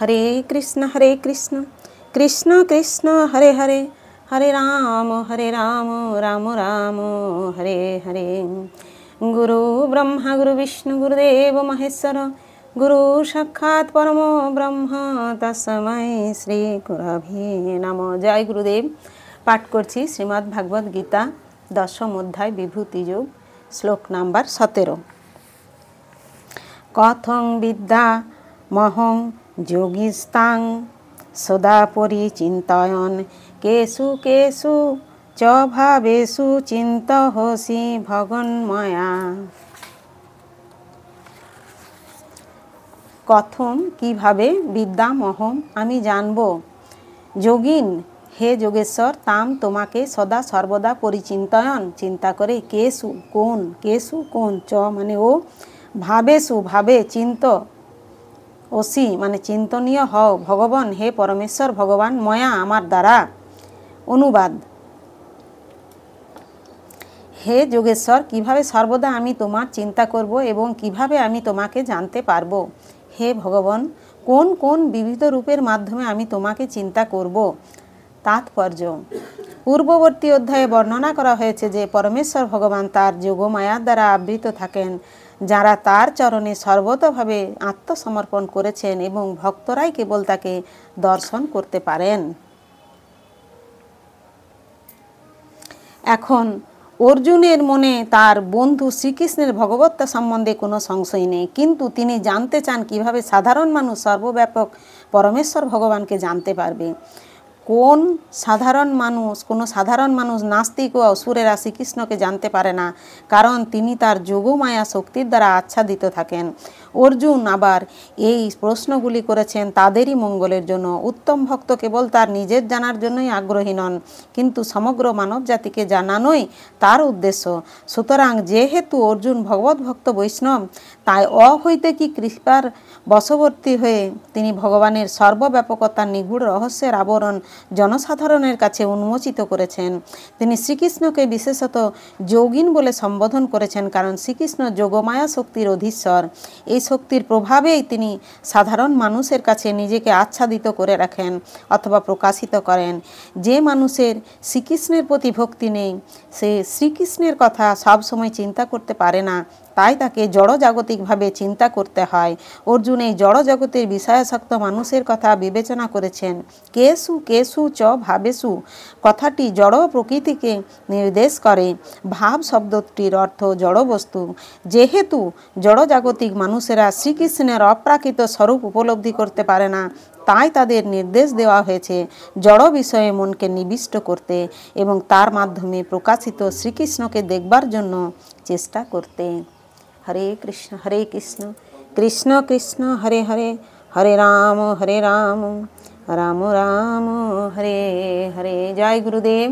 हरे कृष्ण कृष्ण कृष्ण हरे हरे, हरे राम राम राम हरे हरे। गुरु ब्रह्मा गुरु विष्णु गुरुदेव महेश्वर, गुरु साक्षात् परमो ब्रह्म तस्मै श्री गुरवे नमः। जय गुरुदेव। पाठ करछि श्रीमद् भागवत गीता दशम अध्याय विभूति योग, श्लोक नम्बर 17। कथं विद्या महं योगिस्तां सदा परिचिन्तयन् केषु केषु च भावेषु चिन्तयसि भगवन्मया। कथम किभाবে विद्यामहम आमी जानबो, योगिन हे योगेश्वर ताम तोमाके सदा सर्वदा परिचिन्तयन चिंता करे, केषु कोन च माने ओ, भावेषु भावे चिंत ओसी माने चिंतनीय हओ, भगवान हे परमेश्वर भगवान मया आमार द्वारा। अनुवाद, हे योगेश्वर किभाবে सर्वदा आमी तोमार चिंता करब एवं किभाবে आमी तोमाके जानते पारबो। हे भगवान कोन कोन विविध रूपेर माध्यमे आमी तोमाके चिंता करब। तात्पर्य, पूर्ववर्ती अध्याये बर्णना करा हयेछे जे परमेश्वर भगवान तार योगमाया द्वारा आवृत थाकेन, যারা তার চরণে সর্বতভাবে আত্মসমর্পণ করেছেন এবং ভক্তরাই কেবল তাকে দর্শন করতে পারেন। এখন অর্জুনের মনে তার বন্ধু শ্রীকৃষ্ণের ভগবত্তা সম্বন্ধে কোনো সংশয় নেই, কিন্তু তিনি জানতে চান কিভাবে সাধারণ মানুষ সর্বব্যাপক পরমেশ্বর ভগবানকে জানতে পারবে। কোনো সাধারণ মানুষ নাস্তিক ও অসুরেরা শ্রীকৃষ্ণকে জানতে পারে না, কারণ তিনি তার যোগমায়া শক্তির দ্বারা আচ্ছাদিত থাকেন। অর্জুন আবার এই প্রশ্নগুলি করেছেন তাদেরই মঙ্গলের জন্য। উত্তম ভক্ত কেবল তার নিজের জানার জন্যই আগ্রহী নন, কিন্তু সমগ্র মানব জাতিকে জানানোই তার উদ্দেশ্য। সুতরাং যেহেতু অর্জুন ভগবত ভক্ত বৈষ্ণব, তাই অহৈতুকী কৃপার বশবর্তী হয়ে তিনি ভগবানের সর্বব্যাপকতার নিগূঢ় রহস্যের আবরণ জনসাধারণের কাছে উন্মোচিত করেছেন। তিনি শ্রীকৃষ্ণকে বিশেষত যোগিন বলে সম্বোধন করেছেন, কারণ শ্রীকৃষ্ণ যোগমায়া শক্তির অধীশ্বর। এই শক্তির প্রভাবেই তিনি সাধারণ মানুষের কাছে নিজেকে আচ্ছাদিত করে রাখেন অথবা প্রকাশিত করেন। যে মানুষের শ্রীকৃষ্ণের প্রতি ভক্তি নেই, সে শ্রীকৃষ্ণের কথা সবসময় চিন্তা করতে পারে না, তাই তাকে জড়জাগতিকভাবে চিন্তা করতে হয়। অর্জুন এই জড়জগতের বিষয়াসক্ত মানুষের কথা বিবেচনা করেছেন। কেষু কেষু চ ভাবেষু কথাটি জড় প্রকৃতিকে নির্দেশ করে। ভাব শব্দটির অর্থ জড়বস্তু। যেহেতু জড়জাগতিক মানুষেরা শ্রীকৃষ্ণের অপ্রাকৃত স্বরূপ উপলব্ধি করতে পারে না, তাই তাদের নির্দেশ দেওয়া হয়েছে জড় বিষয়ে মনকে নিবিষ্ট করতে এবং তার মাধ্যমে প্রকাশিত শ্রীকৃষ্ণকে দেখবার জন্য চেষ্টা করতে। हरे कृष्ण कृष्ण कृष्ण हरे हरे, हरे राम राम राम हरे हरे। जय गुरुदेव।